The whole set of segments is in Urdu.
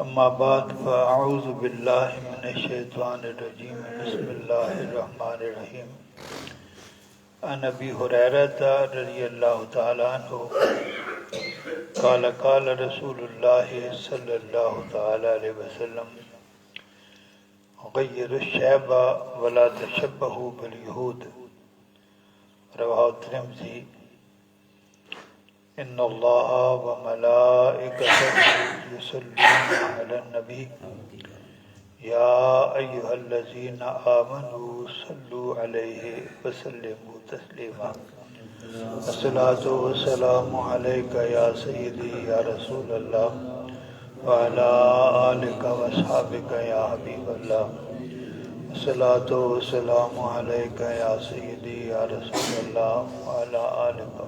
اما بعد فاعوذ باللہ من الشیطان الرجیم بسم اللہ الرحمن الرحیم عن ابی ہریرہ رضی اللہ تعالی عنہ قال قال رسول اللہ صلی اللہ تعالی علیہ وسلم غیر الشیب ولا تشبہوا بالیہود رواہ الترمذی ان اللہ وملائکتہ یصلون علی النبی یا ایہا الذین آمنوا صلوا علیہ وسلموا تسلیما الصلاۃ والسلام علیک یا سیدی یا رسول اللہ وعلی آلک واصحابک یا حبیب اللہ الصلاۃ والسلام علیک یا سیدی یا رسول اللہ وعلی آلک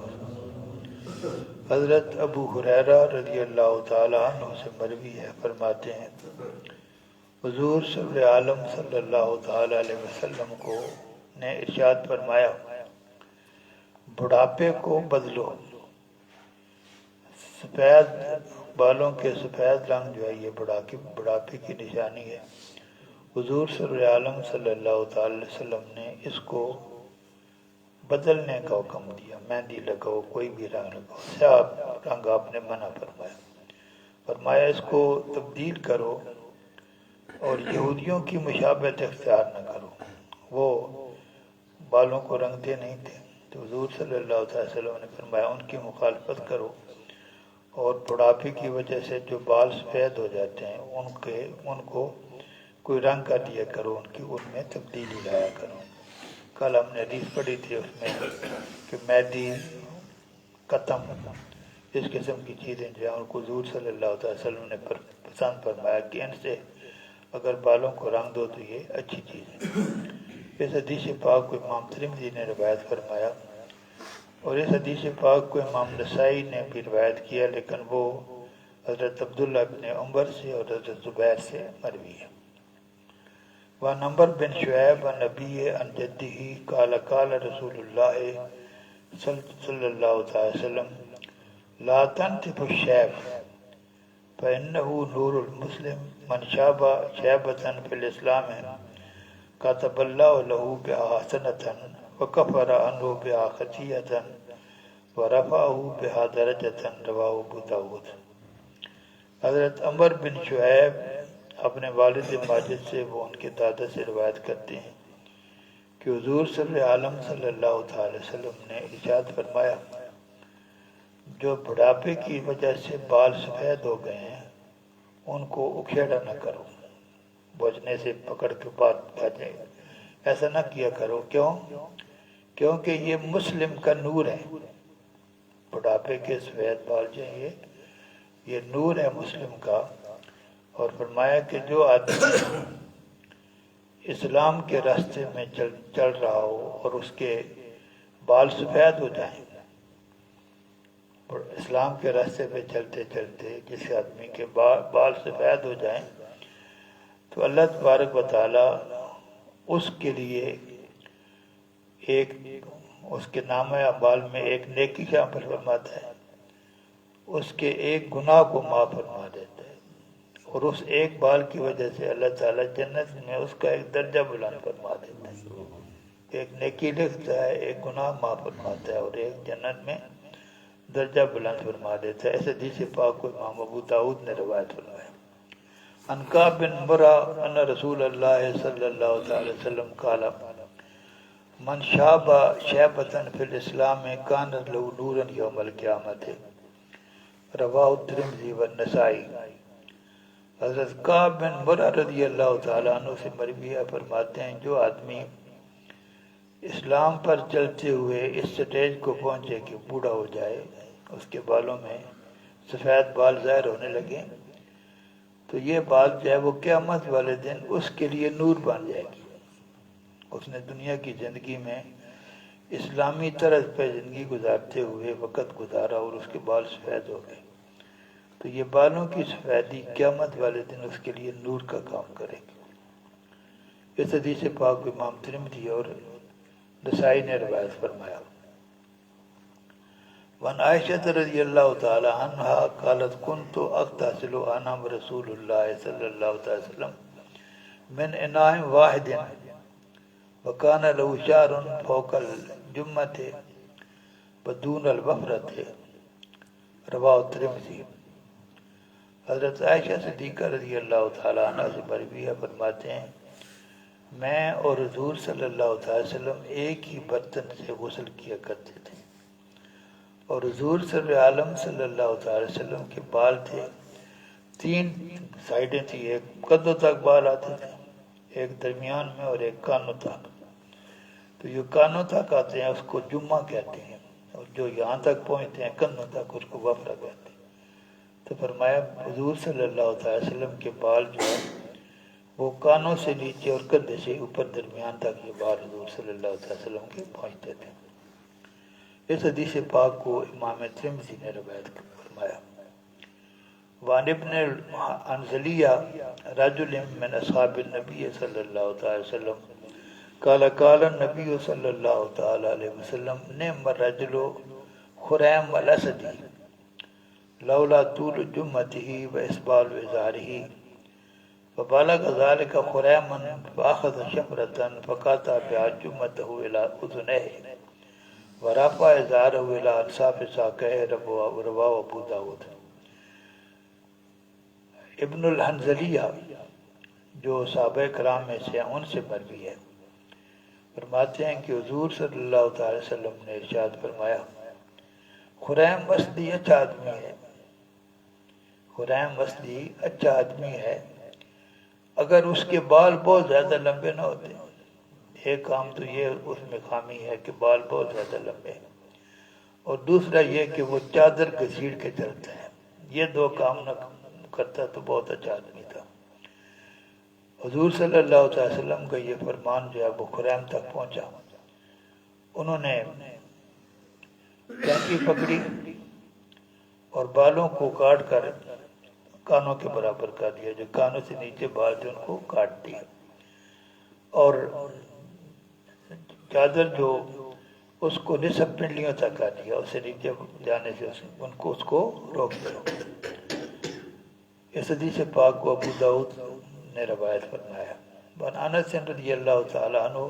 حضرت ابو ہریرہ رضی اللہ تعالیٰ عنہ سے مروی ہے، فرماتے ہیں حضور صلی عالم صلی اللہ تعالیٰ علیہ وسلم کو نے ارشاد فرمایا بڑھاپے کو بدلو، سفید بالوں کے سفید رنگ جو ہے یہ بڑھاپے کی نشانی ہے۔ حضور صلی عالم صلی اللہ تعالیٰ علیہ وسلم نے اس کو بدلنے کا حکم دیا، مہندی لگاؤ، کوئی بھی رنگ لگاؤ، سیاہ رنگ آپ نے منع فرمایا اس کو تبدیل کرو اور یہودیوں کی مشابہت اختیار نہ کرو، وہ بالوں کو رنگتے نہیں تھے، تو حضور صلی اللہ علیہ وسلم نے فرمایا ان کی مخالفت کرو اور بڑھاپے کی وجہ سے جو بال سفید ہو جاتے ہیں ان کو کوئی رنگ کا دیا کرو، ان میں تبدیلی لایا کرو۔ کل ہم نے حدیث پڑھی تھی اس میں کہ مہندی، قطم، اس قسم کی چیزیں جو ہیں ان کو حضور صلی اللہ علیہ وسلم نے پسند فرمایا کہ ان سے اگر بالوں کو رنگ دو تو یہ اچھی چیز ہے۔ اس حدیث پاک کو امام ترمذی نے روایت فرمایا اور اس حدیث پاک کو امام نسائی نے بھی روایت کیا، لیکن وہ حضرت عبداللہ بن عمر سے اور حضرت زبیر سے مروی ہے۔ وعن عمر بن شعیب عن نبی عن جدہ قال قال رسول اللہ صلی اللہ تعالی وسلم لا تنتف الشیب فإنه نور المسلم من شاب شیبة في الإسلام كتب الله له بها حسنة وكفر عنه بها خطيئة ورفعه بها درجة رواه ابو داود۔ حضرت عمر بن شعیب اپنے والد ماجد سے، وہ ان کے دادا سے روایت کرتے ہیں کہ حضور صلی عالم صلی اللہ تعالی وسلم نے ارشاد فرمایا جو بڑھاپے کی وجہ سے بال سفید ہو گئے ہیں ان کو اکھیڑا نہ کرو، بوجھنے سے پکڑ کے بات بھاجے، ایسا نہ کیا کرو۔ کیونکہ یہ مسلم کا نور ہے، بڑھاپے کے سفید بال جو ہیں یہ نور ہے مسلم کا۔ اور فرمایا کہ جو آدمی اسلام کے راستے میں چل رہا ہو اور اس کے بال سفید ہو جائیں، اسلام کے راستے پہ چلتے چلتے جس آدمی کے بال سفید ہو جائیں تو اللہ تبارک و تعالی اس کے لیے اس کے نامہ اعمال میں ایک نیکی شامل فرماتا ہے، اس کے ایک گناہ کو معاف فرما دیتا ہے، اور اس ایک بال کی وجہ سے اللہ تعالیٰ جنت میں اس کا ایک درجہ بلند فرما دیتا ہے، ایک نیکی لکھتا ہے، ایک گناہ معاف فرماتا ہے اور ایک جنت میں درجہ بلند فرما دیتا ہے۔ اس حدیث پاک کو امام ابو داود نے روایت فرمایا۔ عن کعب بن مرہ ان رسول اللہ صلی اللہ علیہ وسلم قال من شاب شیبۃ فی الاسلام کان له نورا یوم القیامۃ رواہ الترمذی والنسائی۔ حضرت کعب بن مرہ رضی اللہ تعالیٰ عنہ سے مروی ہے، فرماتے ہیں جو آدمی اسلام پر چلتے ہوئے اس سٹیج کو پہنچے کہ بوڑھا ہو جائے، اس کے بالوں میں سفید بال ظاہر ہونے لگے تو یہ بات جو ہے وہ قیامت والے دن اس کے لیے نور بن جائے گی۔ اس نے دنیا کی زندگی میں اسلامی طرز پہ زندگی گزارتے ہوئے وقت گزارا اور اس کے بال سفید ہو گئے تو یہ بالوں کی سفیدی قیامت والے دن اس کے لیے نور کا کام کرے گی۔ اس حدیث پاک کو امام ترمذی اور نسائی نے روایت فرمایا۔ وعن عائشة رضی اللہ تعالی عنہ قالت كنت اغتسل انا رسول اللہ صلی اللہ علیہ وسلم من اناء واحد وكان له شعر فوق الجمة بدون الوفرة رواه الترمذی۔ حضرت عائشہ صدیقہ رضی اللہ تعالیٰ عنہ سے مروی ہے، فرماتے ہیں میں اور حضور صلی اللہ علیہ وسلم ایک ہی برتن سے غسل کیا کرتے تھے، اور حضور صلی عالم صلی اللہ علیہ وسلم کے بال تھے، 3 سائڈیں تھی، ایک کندھوں تک بال آتے تھے، ایک درمیان میں اور ایک کانوں تک۔ تو جو کانوں تک آتے ہیں اس کو جمعہ کہتے ہیں، اور جو یہاں تک پہنچتے ہیں کندھوں تک اس کو وفرہ کہتے ہیں۔ تو فرمایا حضور صلی اللہ علیہ وسلم کے بال جو ہے وہ کانوں سے نیچے اور کندھے سے اوپر درمیان تک یہ بال حضور صلی اللہ علیہ وسلم کے پہنچتے تھے۔ اس حدیث پاک کو امام ترمذی نے روایت فرمایا۔ وعن ابن الحنظلیہ رجل من اصحاب النبی صلی اللہ علیہ وسلم قال قال النبی صلی اللہ تعالی علیہ وسلم نعم الرجل خریم الاسدی لولا طول جمته واسبال ازاره فبلغ ذلك خريما فاخذ شمرة فقطع بها جمته الى اذنيه ورفع ازاره الى انصاف ساقيه رواه ابو داود۔ ابن الحنظلیہ جو صحابہ کرام میں سے ان سے مروی ہے، فرماتے ہیں کہ حضور صلی اللہ تعالی وسلم نے ارشاد فرمایا خریم وسطی اچھا آدمی ہے، خریم وسطی اچھا آدمی ہے اگر اس کے بال بہت زیادہ لمبے نہ ہوتے۔ ایک کام تو یہ اس میں خامی ہے کہ بال بہت زیادہ لمبے ہیں، اور دوسرا یہ کہ وہ چادر گھسیڑ کے چلتا ہے۔ یہ 2 کام نہ کرتا تو بہت اچھا آدمی تھا۔ حضور صلی اللہ علیہ وسلم کا یہ فرمان جو ہے وہ خریم تک پہنچا۔ انہوں نے کینچی پکڑی اور بالوں کو کاٹ کر کانوں کے برابر کر دیا، جو کانوں سے نیچے بال تھے ان کو کاٹ دیا، اور چادر جو اس کو نصف پنڈلیوں تک کر دیا، اس سے نیچے جانے سے اس کو روک دیا۔ اس حدیث پاک کو ابو داؤد نے روایت فرمایا۔ وعن انس رضی اللہ تعالی عنہ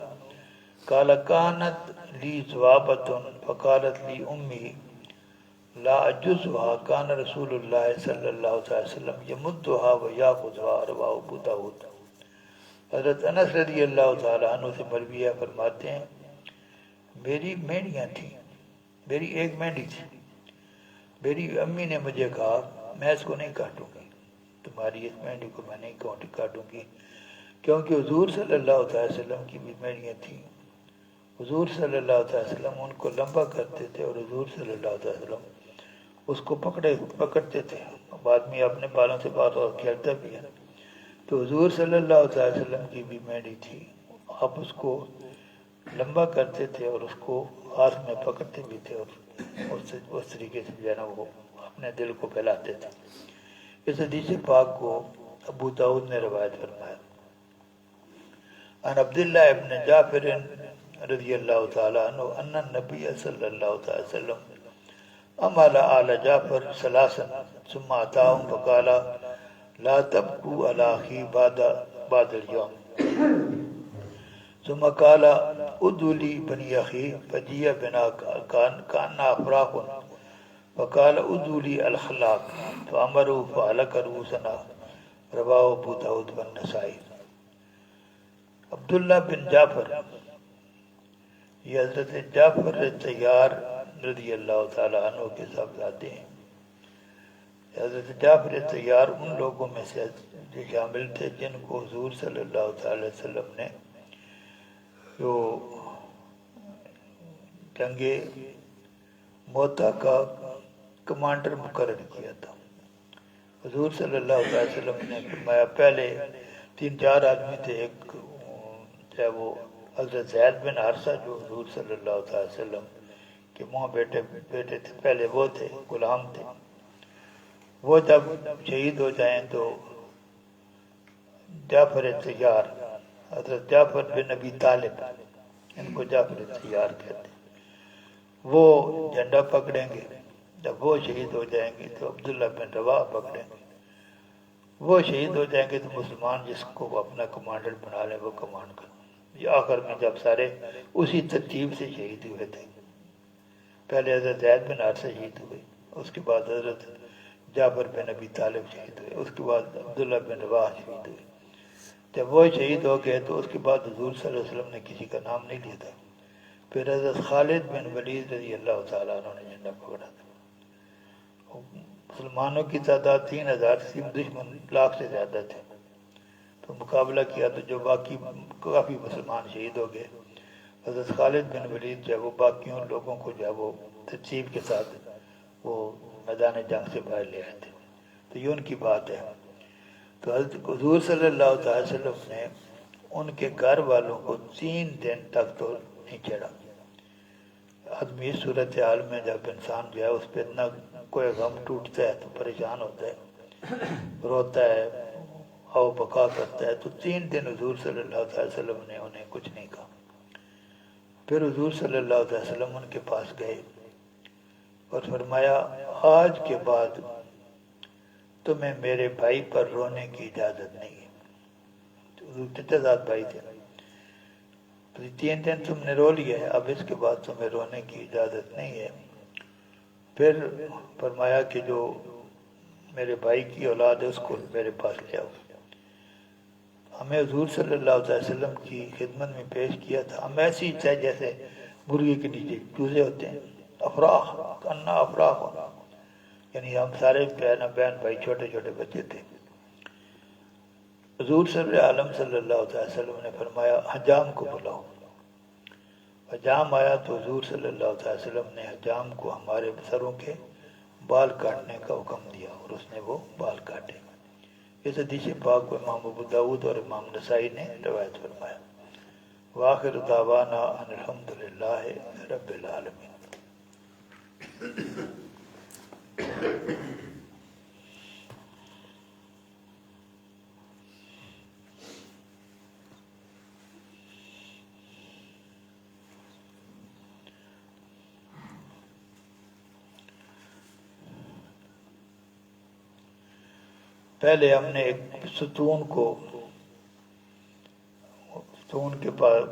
قال كانت لي ذوابة فقالت لي امي لا اجزها كان رسول الله صلی اللہ علیہ وسلم يمدها وياخذها رواه ابو داؤد۔ حضرت انس رضی اللہ تعالی عنہ سے مروی ہے، فرماتے ہیں میری مینڈیاں تھیں، میری ایک مینڈی تھی، میری امی نے مجھے کہا میں اس کو نہیں کاٹوں گی، تمہاری اس مینڈی کو میں نہیں کاٹوں گی، کیونکہ حضور صلی اللہ علیہ وسلم کی بھی مینڈیاں تھیں۔ حضور صلی اللہ علیہ وسلم ان کو لمبا کرتے تھے، اور حضور صلی اللہ علیہ وسلم اس کو پکڑتے تھے۔ اب آدمی اپنے بالوں سے بات اور کھیلتا بھی ہے، تو حضور صلی اللہ علیہ وسلم کی بھی مینڈی تھی، آپ اس کو لمبا کرتے تھے اور اس کو ہاتھ میں پکڑتے بھی تھے، اور اس طریقے سے جو ہے نا وہ اپنے دل کو پھیلاتے تھے۔ اس حدیث پاک کو ابو داؤد نے روایت فرمایا۔ عن عبداللہ ابن جعفر رضی اللہ تعالی عنہ ان النبی صلی اللہ علیہ وسلم امال آل جعفر ثلاثا ثم اتاهم فقال لا تبكوا على اخي بعد اليوم ثم قال ادعوا لي بني اخي فجيء بنا كان افراح فقال ادعوا لي الخلاق فامروا فعلق رؤوسنا رواه ابو داود والنسائی۔ عبداللہ بن جعفر یہ حضرت جعفر طیار رضی اللہ تعالی عنہ کے صاحبزادے ہیں۔ حضرت جعفر طیار ان لوگوں میں سے جو شامل تھے جن کو حضور صلی اللہ تعالی وسلم نے جو جنگ موتا کا کمانڈر مقرر کیا تھا۔ حضور صلی اللہ علیہ وسلم نے فرمایا پہلے 3-4 آدمی تھے، ایک چاہے وہ حضرت زید بن حارثہ جو حضور صلی اللہ علیہ وسلم کے بیٹے تھے، پہلے وہ تھے، غلام تھے، وہ جب شہید ہو جائیں تو جعفر طیار، حضرت جعفر بن ابی طالب، ان کو جعفر طیار کہتے ہیں، وہ جھنڈا پکڑیں گے، جب وہ شہید ہو جائیں گے تو عبداللہ بن رواحہ پکڑیں گے، وہ شہید ہو جائیں گے تو مسلمان جس کو وہ اپنا کمانڈر بنا لیں وہ کمانڈ کریں۔ یہ آخر میں جب سارے اسی ترتیب سے شہید ہوئے تھے، پہلے حضرت زید بن حارثہ شہید ہوئے، اس کے بعد حضرت جعفر بن ابی طالب شہید ہوئے، اس کے بعد عبداللہ بن رواحہ شہید ہوئے۔ جب وہ شہید ہو گئے تو اس کے بعد حضور صلی اللہ علیہ وسلم نے کسی کا نام نہیں لیا تھا، پھر حضرت خالد بن ولید رضی اللہ تعالیٰ عنہ نے جھنڈا پکڑا تھا۔ مسلمانوں کی تعداد 3000 تھی، دشمن 1,00,000 سے زیادہ تھے، تو مقابلہ کیا تو جو باقی کافی مسلمان شہید ہو گئے۔ حضرت خالد بن ولید جو ہے وہ باقیوں لوگوں کو جو ہے وہ ترتیب کے ساتھ وہ میدان جنگ سے باہر لے آئے تھے، تو یہ ان کی بات ہے۔ تو حضرت حضور صلی اللہ علیہ وسلم نے ان کے گھر والوں کو 3 دن تک تو نہیں چھیڑا۔ آدمی اس صورتحال میں جب انسان جو ہے اس پہ اتنا کوئی غم ٹوٹتا ہے تو پریشان ہوتا ہے، روتا ہے، او بقا کرتا ہے، تو 3 دن حضور صلی اللہ علیہ وسلم نے انہیں کچھ نہیں کہا۔ پھر حضور صلی اللہ علیہ وسلم ان کے پاس گئے اور فرمایا آج کے بعد تمہیں میرے بھائی پر رونے کی اجازت نہیں ہے۔ حضور چچا زاد بھائی تھے، تو 3 دن تم نے رو لیا ہے، اب اس کے بعد تمہیں رونے کی اجازت نہیں ہے۔ پھر فرمایا کہ جو میرے بھائی کی اولاد ہے اس کو میرے پاس لے آؤ۔ ہمیں حضور صلی اللہ علیہ وسلم کی خدمت میں پیش کیا تھا، ہم ایسی چاہے جیسے مرغی کے نیچے چوزے ہوتے ہیں، افراح انا افراح، یعنی ہم سارے بہن بھائی چھوٹے چھوٹے بچے تھے۔ حضور صلی اللہ علیہ وسلم نے فرمایا حجام کو بلاؤ۔ حجام آیا تو حضور صلی اللہ علیہ وسلم نے حجام کو ہمارے سروں کے بال کاٹنے کا حکم دیا اور اس نے وہ بال کاٹے۔ اس حدیث پاک کو امام ابو داؤد اور امام نسائی نے روایت فرمایا۔ وآخر دعوانا ان الحمدللہ رب العالمین۔ پہلے ہم نے ایک ستون کے پاس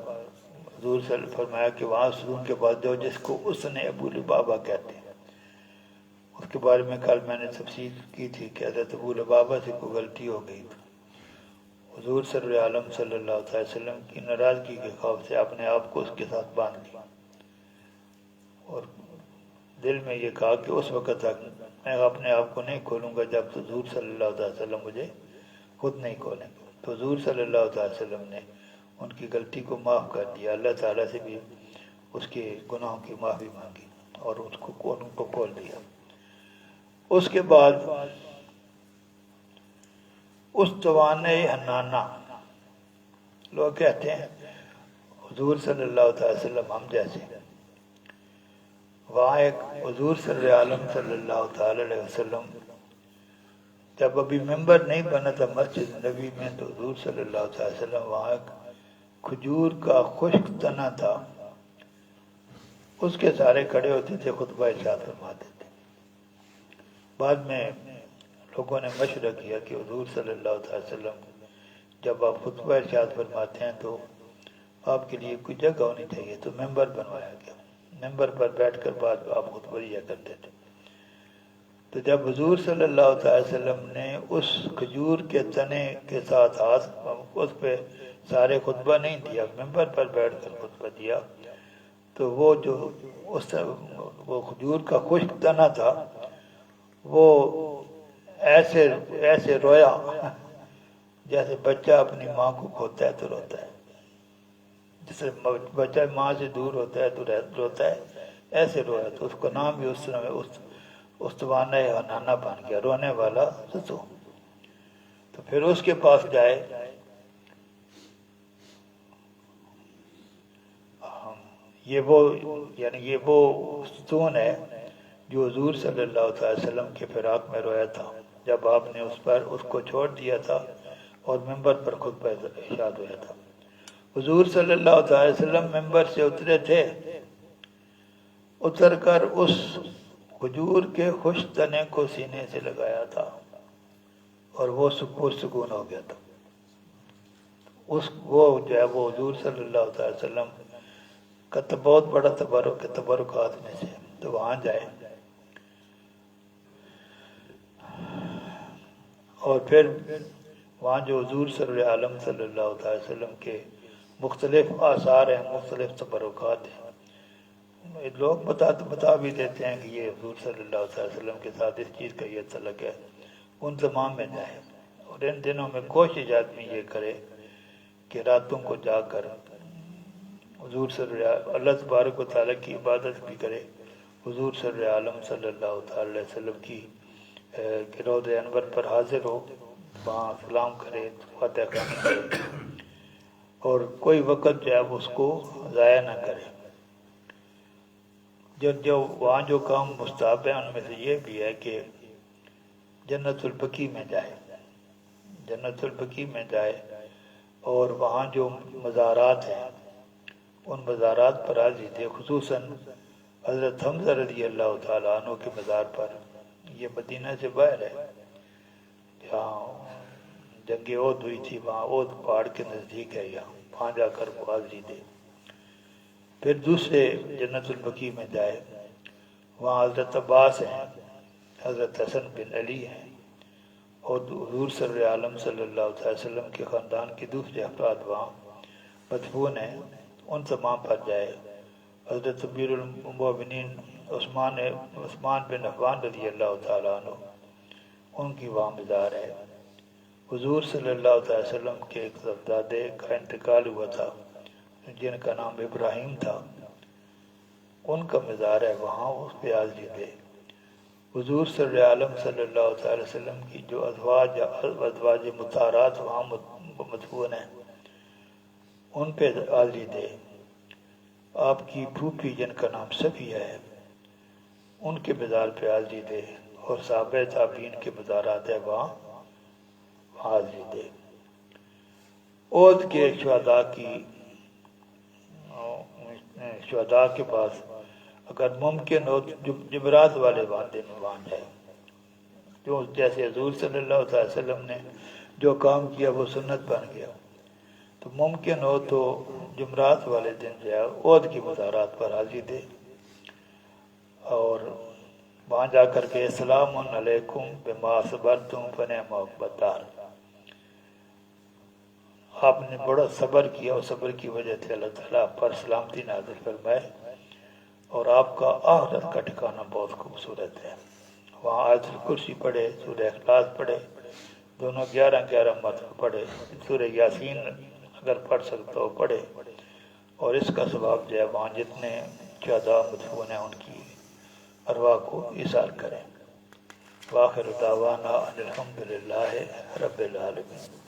حضور صلی اللہ علیہ وسلم فرمایا کہ وہاں ستون کے پاس جو جس کو اس نے ابو لبابہ کہتے ہیں، اس کے بارے میں کل میں نے تفصیل کی تھی کہ حضرت ابو لبابہ سے کوئی غلطی ہو گئی تھی۔ حضور صلی اللہ علیہ وسلم کی ناراضگی کے خوف سے اپنے آپ کو اس کے ساتھ باندھ لیا اور دل میں یہ کہا کہ اس وقت تک میں اپنے آپ کو نہیں کھولوں گا جب حضور صلی اللہ علیہ وسلم مجھے خود نہیں کھولیں گے۔ تو حضور صلی اللہ علیہ وسلم نے ان کی غلطی کو معاف کر دیا، اللہ تعالیٰ سے بھی اس کے گناہوں کی معافی مانگی اور ان کو کھول دیا۔ اس کے بعد استوانِ حنانہ، لوگ کہتے ہیں حضور صلی اللہ علیہ وسلم ہم جیسے، وہاں ایک حضور صلی اللہ علیہ وسلم جب ابھی ممبر نہیں بنا تھا مسجد نبی میں، تو حضور صلی اللہ علیہ وسلم وہاں ایک کھجور کا خشک تنا تھا، اس کے سارے کھڑے ہوتے تھے، خطبہ ارشاد فرماتے تھے۔ بعد میں لوگوں نے مشورہ کیا کہ حضور صلی اللہ علیہ وسلم جب آپ خطبہ ارشاد فرماتے ہیں تو آپ کے لیے کوئی جگہ ہونی چاہیے، تو ممبر بنوایا گیا، ممبر پر بیٹھ کر بعد آپ خطبہ دیا کرتے تھے۔ تو جب حضور صلی اللہ علیہ وسلم نے اس کھجور کے تنے کے ساتھ ہاتھ اس پہ سارے خطبہ نہیں دیا، ممبر پر بیٹھ کر خطبہ دیا، تو وہ جو وہ کھجور کا خشک تنا تھا وہ ایسے رویا جیسے بچہ اپنی ماں کو کھوتا ہے تو روتا ہے، جیسے بچہ ماں سے دور ہوتا ہے تو روتا ہے، ایسے رویا۔ تو اس کا نام بھی اس استوانہ حنانہ بن گیا، رونے والا ستون۔ تو پھر اس کے پاس جائے، یہ وہ ستون ہے جو حضور صلی اللہ علیہ وسلم کے فراق میں رویا تھا جب آپ نے اس کو چھوڑ دیا تھا اور ممبر پر خطبہ ارشاد ہوا تھا۔ حضور صلی اللہ علیہ وسلم ممبر سے اترے تھے، اتر کر اس کھجور کے خوش تنے کو سینے سے لگایا تھا اور وہ سکون ہو گیا تھا. وہ جو ہے وہ حضور صلی اللہ تعالی وسلم کا تو بہت بڑا تبرکات میں سے. تو وہاں جائے اور پھر وہاں جو حضور صلی عالم صلی اللہ تعالی وسلم کے مختلف آثار ہیں، مختلف تبرکات ہیں. لوگ بتا بھی دیتے ہیں کہ یہ حضور صلی اللہ علیہ وسلم کے ساتھ اس چیز کا یہ تعلق ہے. ان تمام میں جائے اور ان دنوں میں کوشش آدمی یہ کرے کہ راتوں کو جا کر حضور اللہ تبارک و تعالیٰ کی عبادت بھی کرے، حضور صلی عالم صلی اللہ تعالی علیہ وسلم کی روضہ انور پر حاضر ہو، وہاں سلام کرے، فاتحہ خانی کرے اور کوئی وقت جو ہے اس کو ضائع نہ کرے. جو وہاں جو کام مستحب ہے ان میں سے یہ بھی ہے کہ جنت البقیع میں جائے، جنت البقیع میں جائے اور وہاں جو مزارات ہیں ان مزارات پر حاضری دے، خصوصاً حضرت حمزہ رضی اللہ تعالیٰ عنہ کے مزار پر. یہ مدینہ سے باہر ہے، جہاں جنگ عہد ہوئی تھی، وہاں عہد پہاڑ کے نزدیک ہے، یہاں وہاں جا کر وہ حاضری دے. پھر دوسرے جنت البقیع میں جائے، وہاں حضرت عباس ہیں، حضرت حسن بن علی ہیں اور حضور صلی عالم صلی اللہ علیہ وسلم کے خاندان کے دوسرے افراد وہاں مدفون ہیں. ان تمام پر جائے. حضرت امیر المومنین عثمان بن عفان رضی اللہ تعالیٰ عنہ، ان کی وہاں مزار ہے. حضور صلی اللہ علیہ وسلم کے ایک صاحبزادے کا انتقال ہوا تھا جن کا نام ابراہیم تھا، ان کا مزار ہے، وہاں اس پہ حاضری دے. حضور صلی عالم صلی اللہ تعالی وسلم کی جو ازواج مطہرات وہاں مدفون ہیں ان پہ حاضری دے. آپ کی پھوپھی جن کا نام صفیہ ہے ان کے مزار پہ حاضری دے اور صحابہ تابعین کے مزارات ہے وہاں حاضری دے. عہد کے شہداء کے پاس اگر ممکن ہو جمعرات والے دن وہاں جائے، جو جیسے حضور صلی اللہ علیہ وسلم نے جو کام کیا وہ سنت بن گیا، تو ممکن ہو تو جمعرات والے دن جو ہے عہد کی مزارات پر حاضری دے اور وہاں جا کر کے السلام علیکم بما صبرتم فنعم عقبی الدار، آپ نے بڑا صبر کیا اور صبر کی وجہ سے اللہ تعالیٰ پر سلامتی نازل فرمائے اور آپ کا آخرت کا ٹھکانہ بہت خوبصورت ہے. وہاں آیت الکرسی پڑھے، سورہ اخلاص پڑھے، دونوں 11 مرتبہ پڑھے، سورہ یاسین اگر پڑھ سکتا ہو پڑھے اور اس کا ثواب جو ہے وہاں جتنے شہداء مدفون ہیں ان کی ارواح کو ایصال کریں. وآخر دعوانا ان الحمد للہ رب العالمین.